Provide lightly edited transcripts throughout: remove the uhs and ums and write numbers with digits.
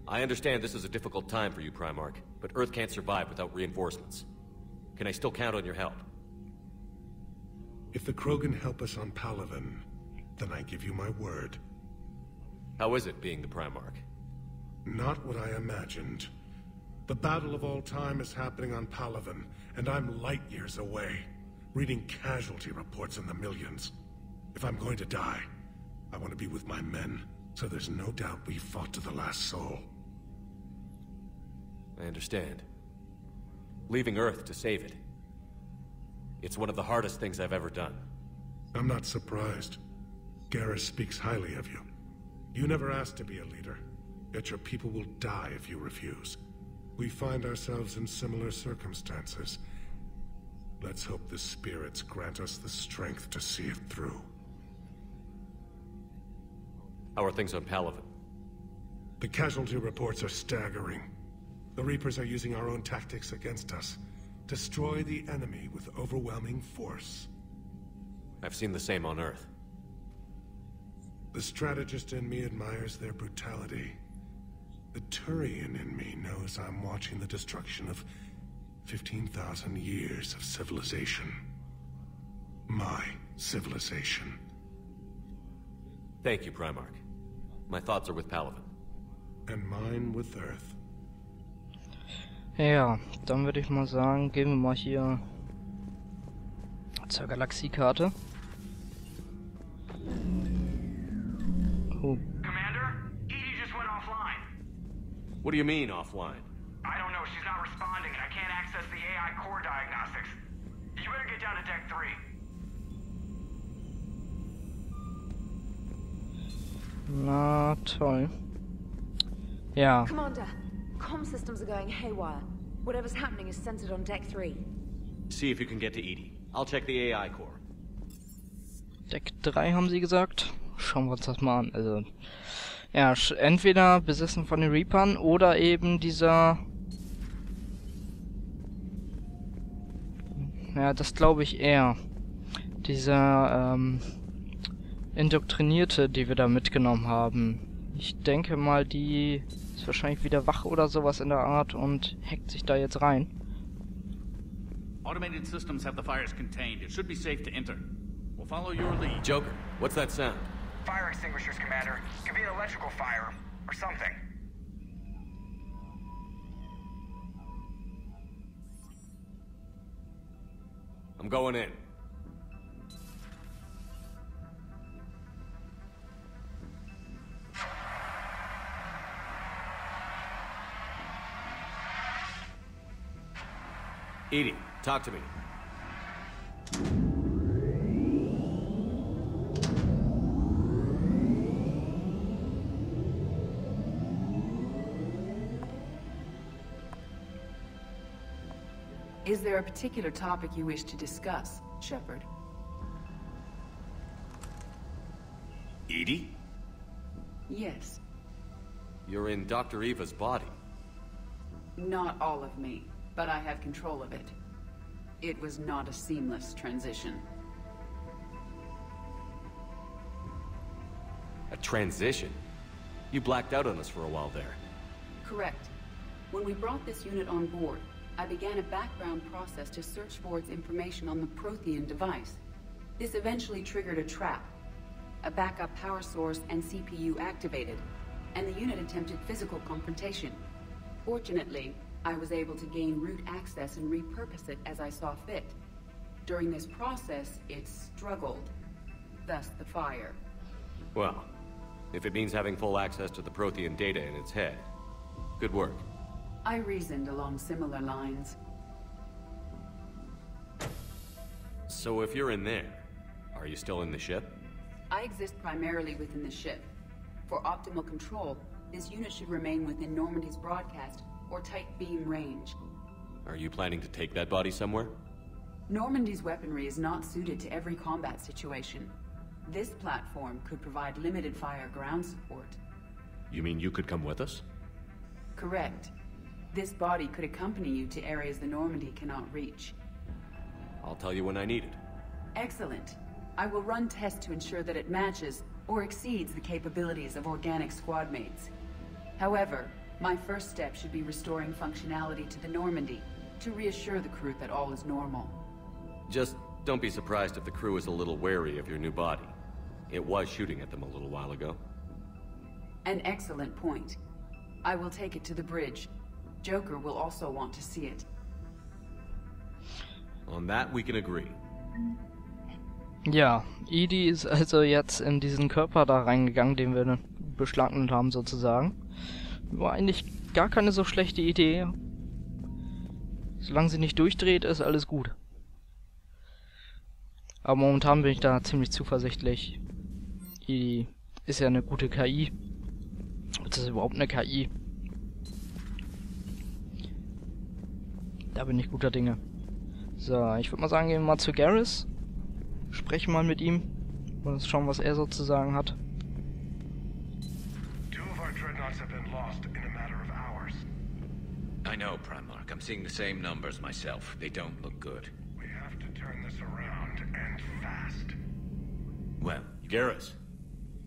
I understand this is a difficult time for you, Primarch, but Earth can't survive without reinforcements. Can I still count on your help? If the Krogan help us on Palaven, then I give you my word. How is it being the Primarch? Not what I imagined. The battle of all time is happening on Palaven, and I'm light years away, reading casualty reports in the millions. If I'm going to die, I want to be with my men, so there's no doubt we fought to the last soul. I understand. Leaving Earth to save it. It's one of the hardest things I've ever done. I'm not surprised. Garrus speaks highly of you. You never asked to be a leader, yet your people will die if you refuse. We find ourselves in similar circumstances. Let's hope the spirits grant us the strength to see it through. How are things on Palaven? The casualty reports are staggering. The Reapers are using our own tactics against us. Destroy the enemy with overwhelming force. I've seen the same on Earth. The strategist in me admires their brutality. The Turian in me knows I'm watching the destruction of 15,000 years of civilization. My civilization. Thank you, Primarch. My thoughts are with Palaven. And mine with Earth. Ja, dann würde ich mal sagen, gehen wir mal hier zur Galaxiekarte. Oh. Commander, EDI just went offline. What do you mean, offline? I don't know, she's not responding and I can't access the AI core diagnostics. You better get down to deck 3. Na toll. Ja. Commander, comm systems are going haywire. Whatever's happening is centered on deck 3. See if you can get to EDI. I'll check the AI core. Deck 3 haben sie gesagt. Schauen wir uns das mal an. Also, ja, entweder besessen von den Reapern oder eben dieser... Ja, das glaube ich eher. Dieser, Indoktrinierte, die wir da mitgenommen haben. Ich denke mal, die ist wahrscheinlich wieder wach oder sowas in der Art und hackt sich da jetzt rein. Automated systems have the fires contained. It should be safe to enter. We'll follow your lead. Joker, what's that sound? Fire extinguishers, Commander. Could be an electrical fire, or something. I'm going in. EDI, talk to me. Is there a particular topic you wish to discuss, Shepard? EDI? Yes. You're in Dr. Eva's body. Not all of me, but I have control of it. It was not a seamless transition. A transition? You blacked out on us for a while there. Correct. When we brought this unit on board, I began a background process to search for its information on the Prothean device. This eventually triggered a trap. A backup power source and CPU activated, and the unit attempted physical confrontation. Fortunately, I was able to gain root access and repurpose it as I saw fit. During this process, it struggled. Thus the fire. Well, if it means having full access to the Prothean data in its head, good work. I reasoned along similar lines. So if you're in there, are you still in the ship? I exist primarily within the ship. For optimal control, this unit should remain within Normandy's broadcast or tight beam range. Are you planning to take that body somewhere? Normandy's weaponry is not suited to every combat situation. This platform could provide limited fire ground support. You mean you could come with us? Correct. This body could accompany you to areas the Normandy cannot reach. I'll tell you when I need it. Excellent. I will run tests to ensure that it matches or exceeds the capabilities of organic squad mates. However, My first step should be restoring functionality to the Normandy, to reassure the crew that all is normal. Just don't be surprised if the crew is a little wary of your new body. It was shooting at them a little while ago. An excellent point. I will take it to the bridge. Joker will also want to see it. On that we can agree. Ja, EDI ist also jetzt in diesen Körper da reingegangen, den wir beschlagnahmt haben sozusagen. War eigentlich gar keine so schlechte Idee. Solange sie nicht durchdreht, ist alles gut. Aber momentan bin ich da ziemlich zuversichtlich. EDI ist ja eine gute KI. Das ist überhaupt eine KI. Da bin ich guter Dinge. So, ich würde mal sagen, gehen wir mal zu Garrus. Sprechen mal mit ihm. Und schauen, was er sozusagen hat. Two of our dreadnoughts have been lost in a matter of hours. I know, Primarch. I'm seeing the same numbers myself. They don't look good. We have to turn this around, and fast. Well, Garrus,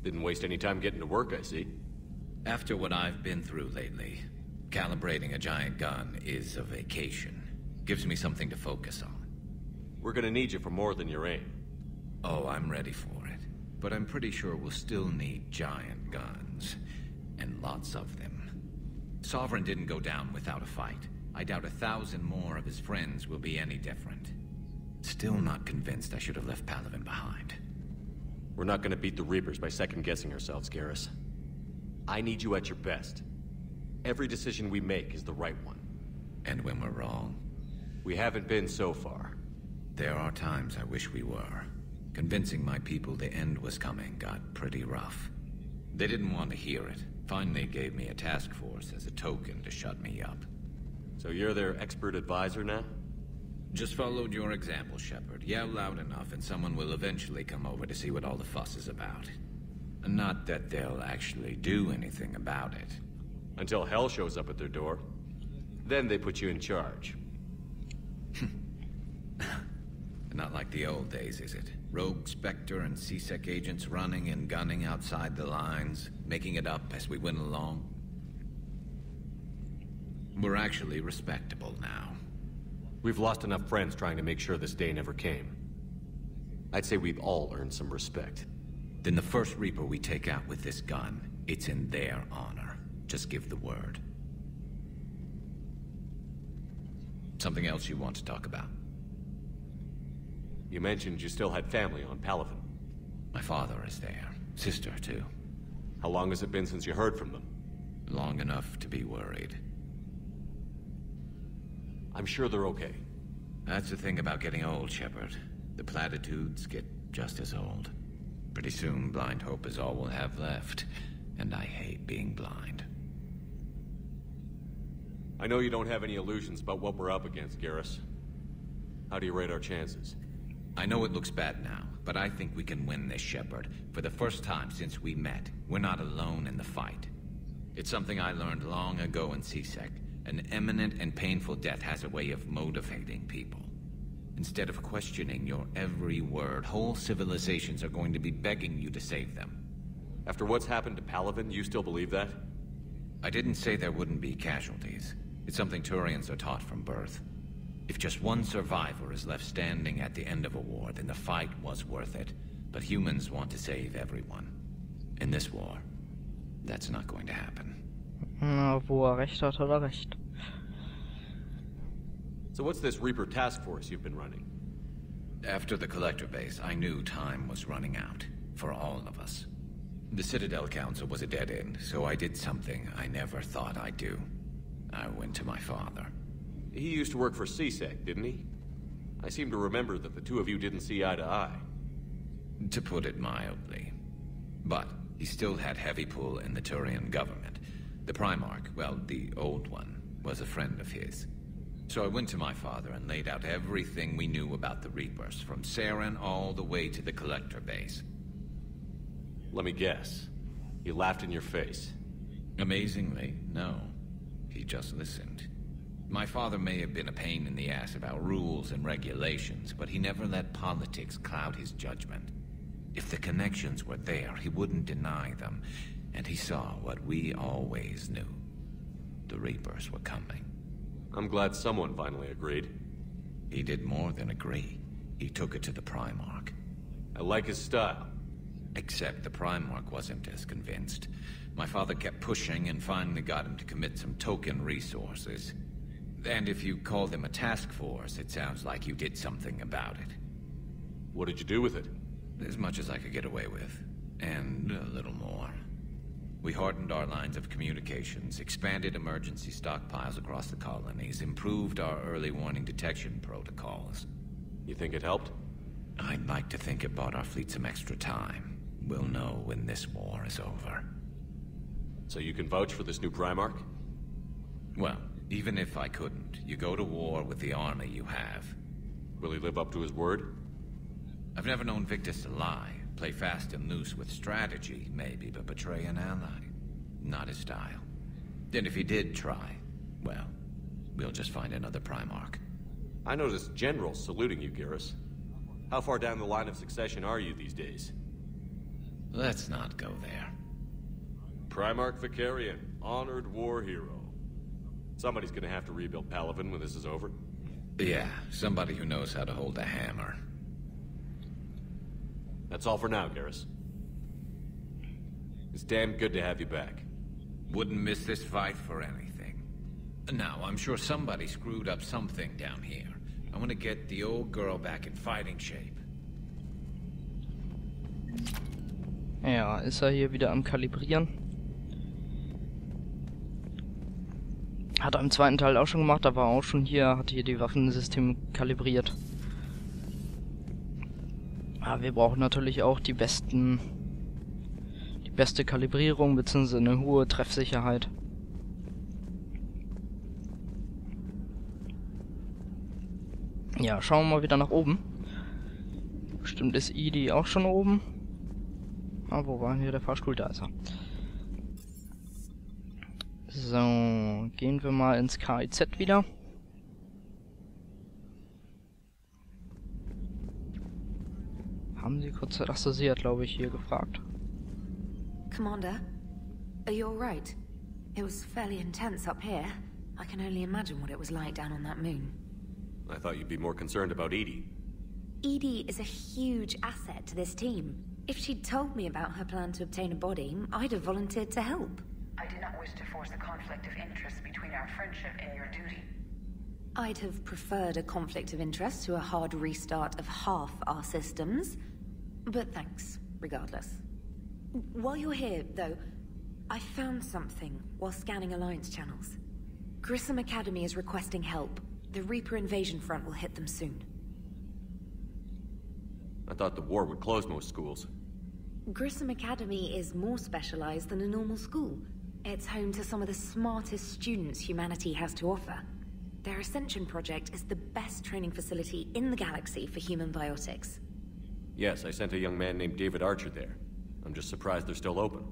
didn't waste any time getting to work, I see. after what I've been through lately, calibrating a giant gun is a vacation. Gives me something to focus on. We're gonna need you for more than your aim. Oh, I'm ready for it. But I'm pretty sure we'll still need giant guns. And lots of them. Sovereign didn't go down without a fight. I doubt 1,000 more of his friends will be any different. Still not convinced I should have left Palaven behind. We're not gonna beat the Reapers by second-guessing ourselves, Garrus. I need you at your best. Every decision we make is the right one. And when we're wrong? We haven't been so far. There are times I wish we were. Convincing my people the end was coming got pretty rough. They didn't want to hear it. Finally gave me a task force as a token to shut me up. So you're their expert advisor now? Just followed your example, Shepard. Yell loud enough and someone will eventually come over to see what all the fuss is about. Not that they'll actually do anything about it. Until hell shows up at their door. Then they put you in charge. Not like the old days, is it? Rogue Spectre and C-Sec agents running and gunning outside the lines, making it up as we went along. We're actually respectable now. We've lost enough friends trying to make sure this day never came. I'd say we've all earned some respect. Then the first Reaper we take out with this gun, it's in their honor. Just give the word. Something else you want to talk about? You mentioned you still had family on Palaven. My father is there. Sister, too. How long has it been since you heard from them? Long enough to be worried. I'm sure they're okay. That's the thing about getting old, Shepard. The platitudes get just as old. Pretty soon, blind hope is all we'll have left. And I hate being blind. I know you don't have any illusions about what we're up against, Garrus. How do you rate our chances? I know it looks bad now, but I think we can win this, Shepard. For the first time since we met, we're not alone in the fight. It's something I learned long ago in C-Sec. An imminent and painful death has a way of motivating people. Instead of questioning your every word, whole civilizations are going to be begging you to save them. After what's happened to Palaven, you still believe that? I didn't say there wouldn't be casualties. It's something Turians are taught from birth. If just one survivor is left standing at the end of a war, then the fight was worth it. But humans want to save everyone. In this war, that's not going to happen. Na, wo recht hat, hat recht. So what's this Reaper task force you've been running? After the Collector base, I knew time was running out. For all of us. The Citadel Council was a dead end, so I did something I never thought I'd do. I went to my father. He used to work for C-Sec, didn't he? I seem to remember that the two of you didn't see eye to eye. To put it mildly. But he still had heavy pull in the Turian government. The Primarch, well, the old one, was a friend of his. So I went to my father and laid out everything we knew about the Reapers, from Saren all the way to the Collector base. Let me guess. He laughed in your face. Amazingly, no. He just listened. My father may have been a pain in the ass about rules and regulations, but he never let politics cloud his judgment. If the connections were there, he wouldn't deny them, and he saw what we always knew. the Reapers were coming. I'm glad someone finally agreed. He did more than agree. He took it to the Primarch. I like his style. Except the Primarch wasn't as convinced. My father kept pushing and finally got him to commit some token resources. And if you call them a task force, it sounds like you did something about it. What did you do with it? As much as I could get away with. And a little more. We hardened our lines of communications, expanded emergency stockpiles across the colonies, improved our early warning detection protocols. You think it helped? I'd like to think it bought our fleet some extra time. We'll know when this war is over. So you can vouch for this new Primarch? Well, even if I couldn't, you go to war with the army you have. Will he live up to his word? I've never known Victus to lie. Play fast and loose with strategy, maybe, but betray an ally. Not his style. And if he did try, well, we'll just find another Primarch. I noticed generals saluting you, Garrus. How far down the line of succession are you these days? Let's not go there. Primarch Vicarian, honored war hero. Somebody's gonna have to rebuild Palaven when this is over. Yeah, somebody who knows how to hold a hammer. That's all for now, Garrus. It's damn good to have you back. Wouldn't miss this fight for anything. Now, I'm sure somebody screwed up something down here. I want to get the old girl back in fighting shape. Ja, ist er hier wieder am Kalibrieren. Hat er im zweiten Teil auch schon gemacht, da war er auch schon hier, hat hier die Waffensysteme kalibriert. Aber wir brauchen natürlich auch die beste Kalibrierung bzw. eine hohe Treffsicherheit. Ja, schauen wir mal wieder nach oben. Bestimmt ist EDI auch schon oben. Ah, wo war hier der Fahrstuhl? Da ist er. So, gehen wir mal ins KIZ wieder. Haben Sie kurz... Achso, sie hat, glaube ich, hier gefragt. Commander, are you alright? It was fairly intense up here. I can only imagine what it was like down on that moon. I thought you'd be more concerned about EDI. EDI is a huge asset to this team. If she'd told me about her plan to obtain a body, I'd have volunteered to help. I did not wish to force a conflict of interest between our friendship and your duty. I'd have preferred a conflict of interest to a hard restart of half our systems. But thanks, regardless. While you're here, though, I found something while scanning Alliance channels. Grissom Academy is requesting help. The Reaper invasion front will hit them soon. I thought the war would close most schools. Grissom Academy is more specialized than a normal school. It's home to some of the smartest students humanity has to offer. Their Ascension project is the best training facility in the galaxy for human biotics. Yes, I sent a young man named David Archer there. I'm just surprised they're still open.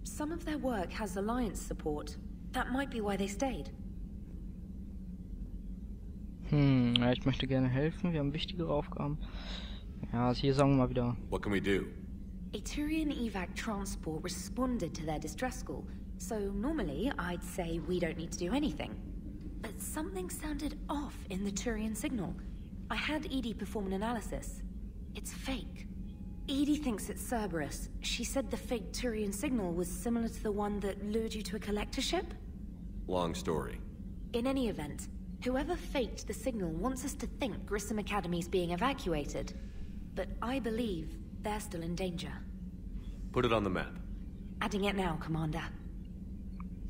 Some of their work has Alliance support. That might be why they stayed. Ja, ich möchte gerne helfen. Wir haben wichtigere Aufgaben. Ja, hier sagen wir mal wieder. What can we do? A Turian evac transport responded to their distress call, so normally I'd say we don't need to do anything. But something sounded off in the Turian signal. I had EDI perform an analysis. It's fake. EDI thinks it's Cerberus. She said the fake Turian signal was similar to the one that lured you to a collector ship? Long story. In any event, whoever faked the signal wants us to think Grissom Academy's being evacuated. But I believe they're still in danger. Put it on the map. Adding it now, Commander.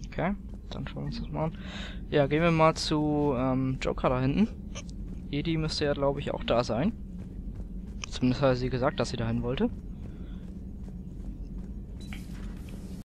Okay, dann schauen wir uns das mal an. Ja, gehen wir mal zu Joker da hinten. EDI müsste ja, glaube ich, auch da sein. Zumindest hat sie gesagt, dass sie dahin wollte.